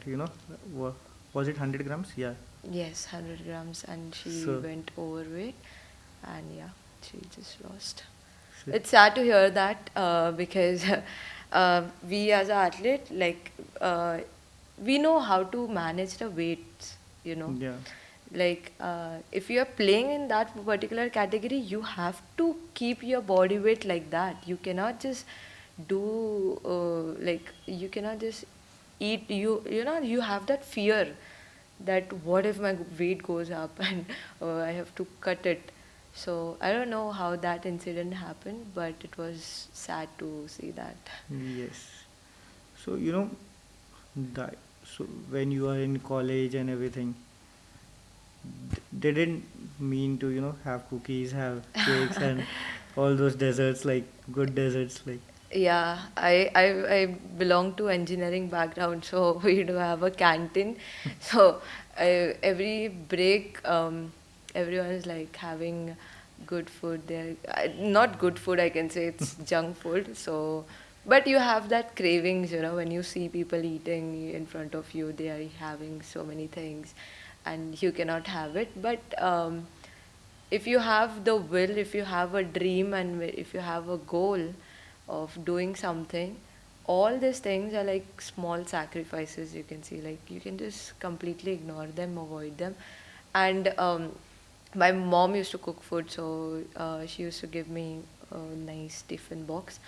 wa- was it 100 grams? Yeah.
yes, 100 grams, and she
So,
went overweight, and yeah, she just lost.
so
It's sad to hear that because we as an athlete, like we know how to manage the weights, you know.
yeah.
Like if you are playing in that particular category, you have to keep your body weight like that. You cannot just do like you cannot just eat. You have that fear that what if my weight goes up and I have to cut it. So I don't know how that incident happened, but it was sad to see that.
Yes. So that, so when you are in college and everything, they didn't mean to have cookies, have cakes, and all those desserts, like good desserts, like.
Yeah, I belong to engineering background, so we do have a canteen. So every break, everyone is like having good food there. Not good food, I can say it's junk food. So, but you have that cravings, when you see people eating in front of you, they are having so many things, and you cannot have it. But if you have the will, if you have a dream, and if you have a goal of doing something, all these things are like small sacrifices, you can see, like you can just completely ignore them, avoid them. And my mom used to cook food, so she used to give me a nice tiffin box,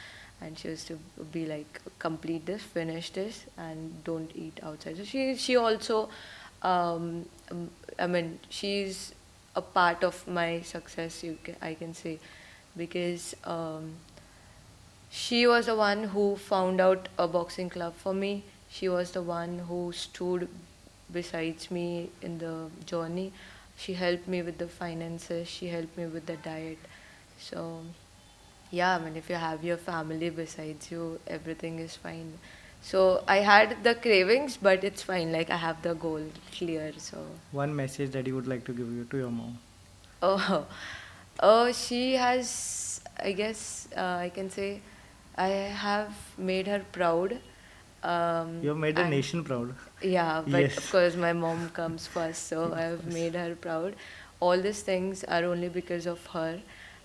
and she used to be like, complete this, finish this, and don't eat outside. So she also um, I mean, she's a part of my success, I can say, because she was the one who found out a boxing club for me. She was the one who stood besides me in the journey. She helped me with the finances, she helped me with the diet. So, yeah, I mean, if you have your family besides you, everything is fine. So, I had the cravings, but it's fine. Like, I have the goal clear. So,
One message that you would like to give you to your mom.
oh, oh, she has, I guess, I can say, I have made her proud.
You have made the
And
nation proud.
yeah, but
Yes.
of course, my mom comes first, so I have
Yes.
made her proud. All these things are only because of her,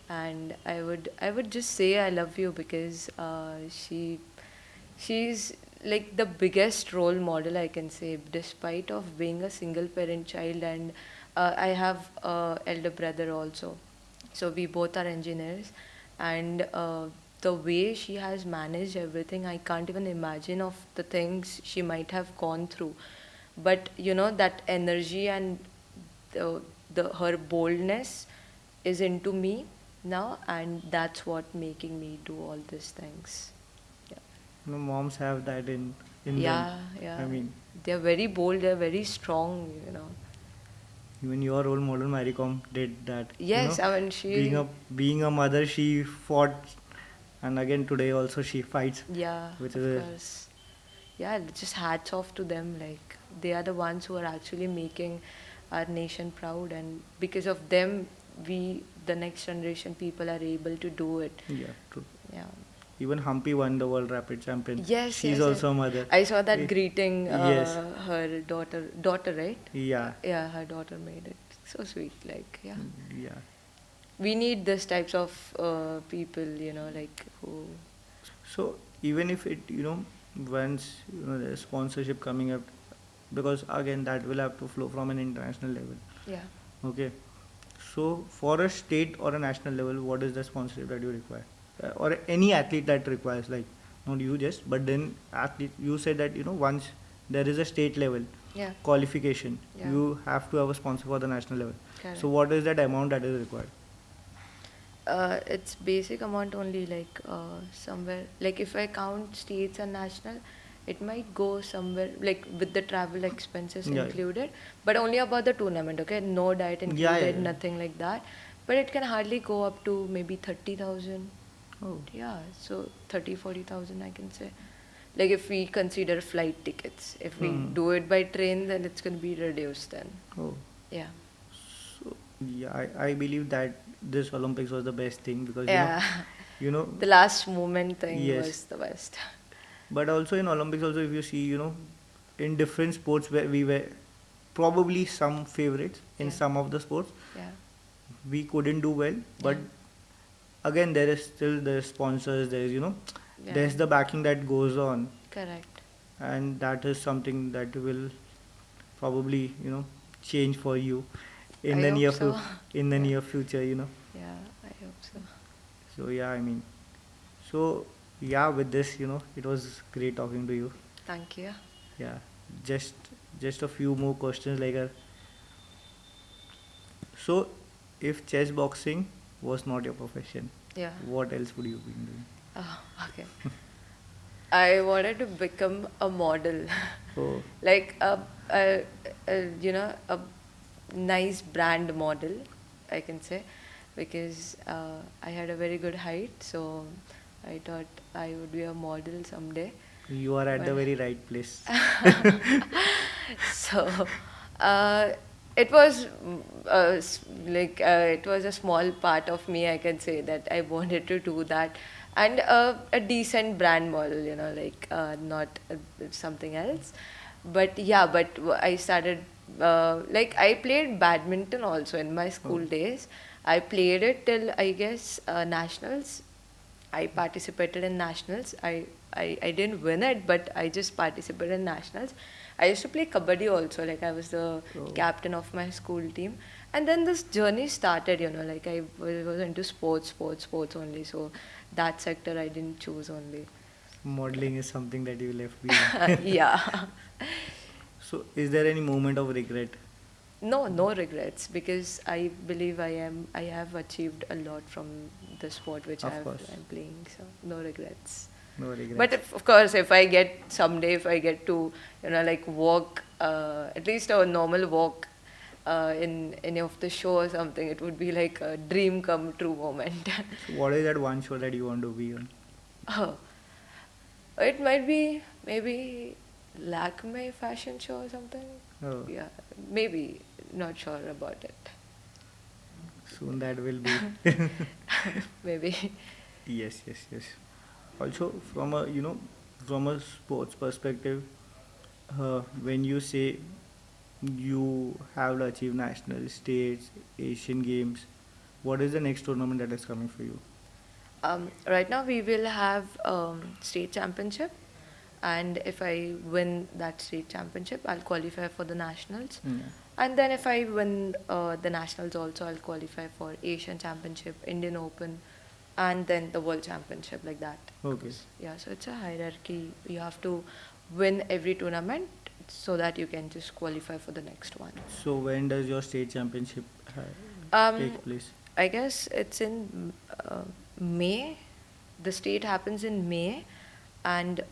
and I would just say I love you because she's like the biggest role model, I can say, despite of being a single parent child. And I have a elder brother also, so we both are engineers. And the way she has managed everything, I can't even imagine of the things she might have gone through. But that energy and the, her boldness is into me now, and that's what making me do all these things.
Moms have that in them.
Yeah, yeah.
I mean,
They're very bold, they're very strong.
even your role model Mary Kom did that.
Yes, I mean,
Being
she,
a mother, she fought, and again today also she fights,
yeah,
which
of
is
course. Yeah, just hats off to them. Like, they are the ones who are actually making our nation proud, and because of them, we, the next generation people, are able to do it.
yeah, true.
Yeah.
Even Humpy won the world rapid champion.
Yes,
She's
yes, yes.
also a mother.
I saw
Eh,
that greeting.
Yes,
Her daughter, right?
yeah,
Yeah, her daughter made it. So sweet. Like, yeah,
yeah.
we need this types of people. Like who.
So even if it, once there's sponsorship coming up, because again that will have to flow from an international level.
Yeah.
Okay. So for a state or a national level, what is the sponsorship that you require, or any athlete that requires, like not you just, but then athlete. You said that once there is a state level
Yeah.
qualification,
Yeah.
you have to have a sponsor for the national level.
Correct.
So what is that amount that is required?
It's basic amount only, like somewhere, like if I count states and national, it might go somewhere like with the travel expenses
Yeah.
included, but only about the tournament. Okay, no diet
Yeah, yeah,
included,
yeah.
nothing like that. But it can hardly go up to maybe 30,000.
Oh,
Yeah, so 30-40,000, I can say. Like if we consider flight tickets, if we
hmm.
do it by train, then it's gonna be reduced then.
Oh,
Yeah.
so yeah, I believe that this Olympics was the best thing because
Yeah.
you know,
The last moment thing
yes.
was the best.
But also in Olympics, also if you see, in different sports where we were probably some favorites in
Yeah.
some of the sports,
Yeah.
we couldn't do well. But again, there is still the sponsors. There is
Yeah.
there's the backing that goes on,
Correct.
and that is something that will probably change for you in
I
the
hope so.
in the
Yeah.
near future.
Yeah, I hope so.
So yeah, I mean, so yeah, with this, it was great talking to you.
Thank you.
Yeah, just just a few more questions like so if chess boxing was not your profession,
Yeah.
what else would you be doing?
Oh, okay. I wanted to become a model,
Oh,
like a nice brand model, I can say, because I had a very good height, so I thought I would be a model someday.
you are at the
But
very right place.
so uh, it was it was a small part of me, I can say, that I wanted to do that. And a decent brand model, like not something else. But yeah, but I started like I played badminton also in my school
Oh,
days. I played it till, I guess, nationals. I participated in nationals. I didn't win it, but I just participated in nationals. I used to play kabaddi also. Like I was the
Oh,
captain of my school team. And then this journey started, like I was into sports only. So that sector I didn't choose only.
modeling is something that you left behind.
Yeah.
So, is there any moment of regret?
No, no regrets because I believe I have achieved a lot from the sport which
Of course,
I'm playing. So no regrets.
no
But
regrets.
if, of course, if I get someday, if I get to, like walk, at least a normal walk in any of the show or something, it would be like a dream come true moment.
So, what is that one show that you want to be on?
Oh, it might be maybe Lakme fashion show or something.
Oh,
Yeah, maybe. Not sure about it.
soon that will be.
Maybe.
Yes, yes, yes. Also, from a from a sports perspective, when you say you have achieved national, states, Asian games, what is the next tournament that is coming for you?
Right now we will have state championship, and if I win that state championship, I'll qualify for the nationals.
Mm.
And then if I win the nationals also, I'll qualify for Asian championship, Indian Open, and then the world championship like that.
Okay.
Yeah, so it's a hierarchy. You have to win every tournament so that you can just qualify for the next one.
So when does your state championship
Um,
take place?
I guess it's in May. The state happens in May, and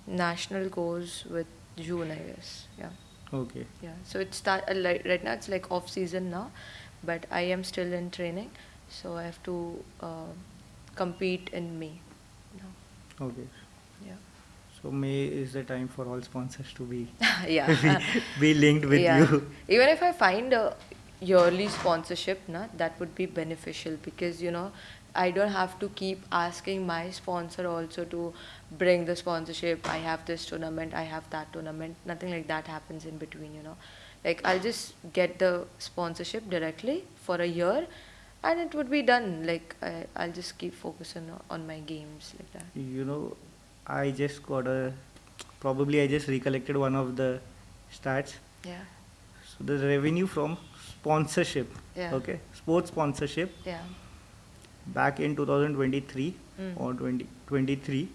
national goes with June, I guess. Yeah,
Okay.
yeah. So it's like right now it's like off season now, but I am still in training, so I have to compete in May.
Okay.
Yeah.
So May is the time for all sponsors to be
Yeah.
be linked with
Yeah.
you.
Even if I find a yearly sponsorship, that would be beneficial because I don't have to keep asking my sponsor also to bring the sponsorship. I have this tournament, I have that tournament. Nothing like that happens in between. Like I'll just get the sponsorship directly for a year, and it would be done. Like I'll just keep focusing on my games like that.
You know, I just got a probably I just recollected one of the stats.
Yeah,
So the revenue from sponsorship,
yeah,
okay, sports sponsorship
yeah.
back in 2023
Mm.
or 2023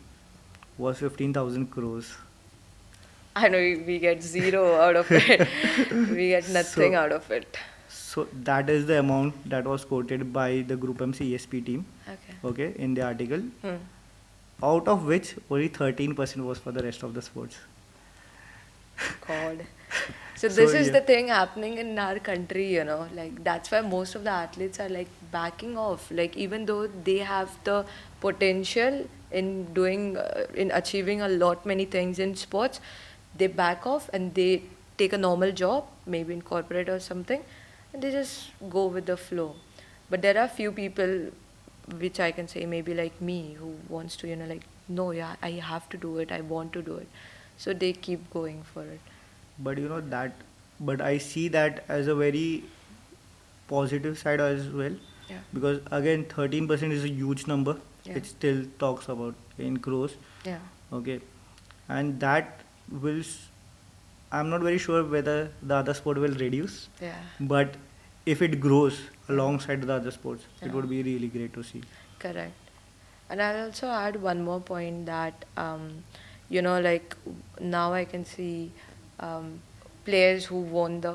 was 15,000 crores.
I know we get zero out of it. We get nothing
So
out of it.
so that is the amount that was quoted by the Group MC ESP team,
Okay.
okay, in the article.
Hmm.
Out of which only 13% was for the rest of the sports.
God. So
So
this is
yeah,
the thing happening in our country. Like that's why most of the athletes are like backing off. Like even though they have the potential in doing, in achieving a lot many things in sports, they back off and they take a normal job, maybe in corporate or something, and they just go with the flow. But there are few people, which I can say maybe like me, who wants to, like, no, yeah, I have to do it. I want to do it. So they keep going for it.
but but I see that as a very positive side as well,
Yeah.
because again 13% is a huge number.
Yeah.
It still talks about in crores,
Yeah.
okay, and that will I'm not very sure whether the other sport will reduce,
Yeah.
but if it grows alongside the other sports, it
Yeah.
would be really great to see.
Correct. And I'll also add one more point that, like now I can see players who won the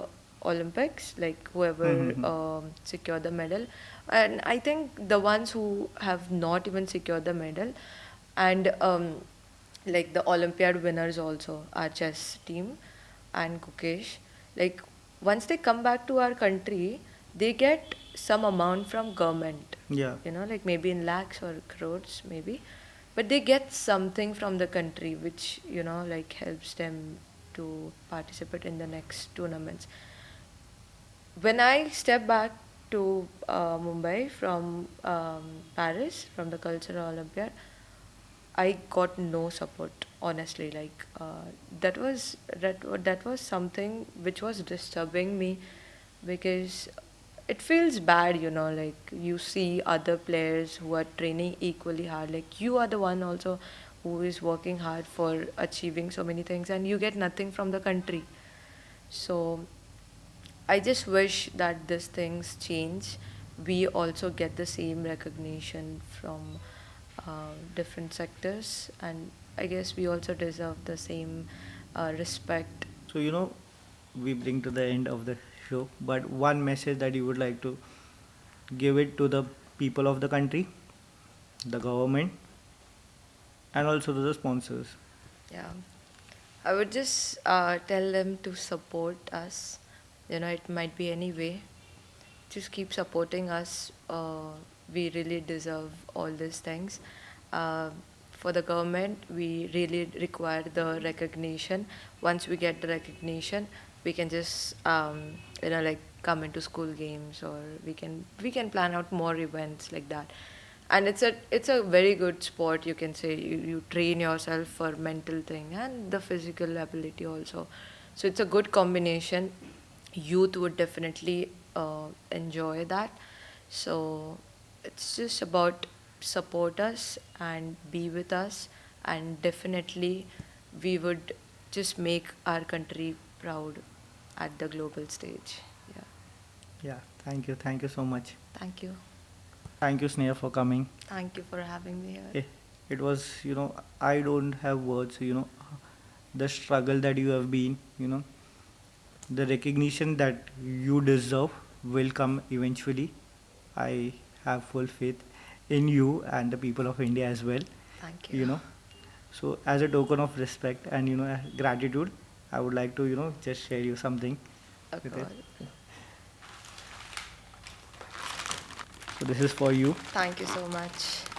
Olympics, like whoever
Mhm.
secured the medal. And I think the ones who have not even secured the medal, and like the Olympiad winners also, our chess team and Kukesh, like once they come back to our country, they get some amount from government,
Yeah,
like maybe in lakhs or crores maybe, but they get something from the country which like helps them to participate in the next tournaments. When I step back to Mumbai from Paris, from the Cultural Olympiad, I got no support, honestly. Like that was something which was disturbing me because it feels bad, like you see other players who are training equally hard. Like you are the one also who is working hard for achieving so many things, and you get nothing from the country. So I just wish that these things change. We also get the same recognition from different sectors, and I guess we also deserve the same respect.
So, we bring to the end of the show, but one message that you would like to give it to the people of the country, the government, and also to the sponsors.
Yeah, I would just tell them to support us. It might be any way. Just keep supporting us. We really deserve all these things. Uh, for the government, we really require the recognition. Once we get the recognition, we can just like come into school games, or we can plan out more events like that. And it's a very good sport, you can say. You train yourself for mental thing and the physical ability also. So it's a good combination. Youth would definitely enjoy that. So it's just about support us and be with us, and definitely we would just make our country proud at the global stage. Yeah.
Yeah, thank you so much.
Thank you.
Thank you, Sneha, for coming.
Thank you for having me
Eh,
here.
It was, I don't have words, the struggle that you have been, the recognition that you deserve will come eventually. I have full faith in you and the people of India as well,
Thank you.
you know. So, as a token of respect and, gratitude, I would like to, just share you something
Of
with it.
course.
So, this is for you.
Thank you so much.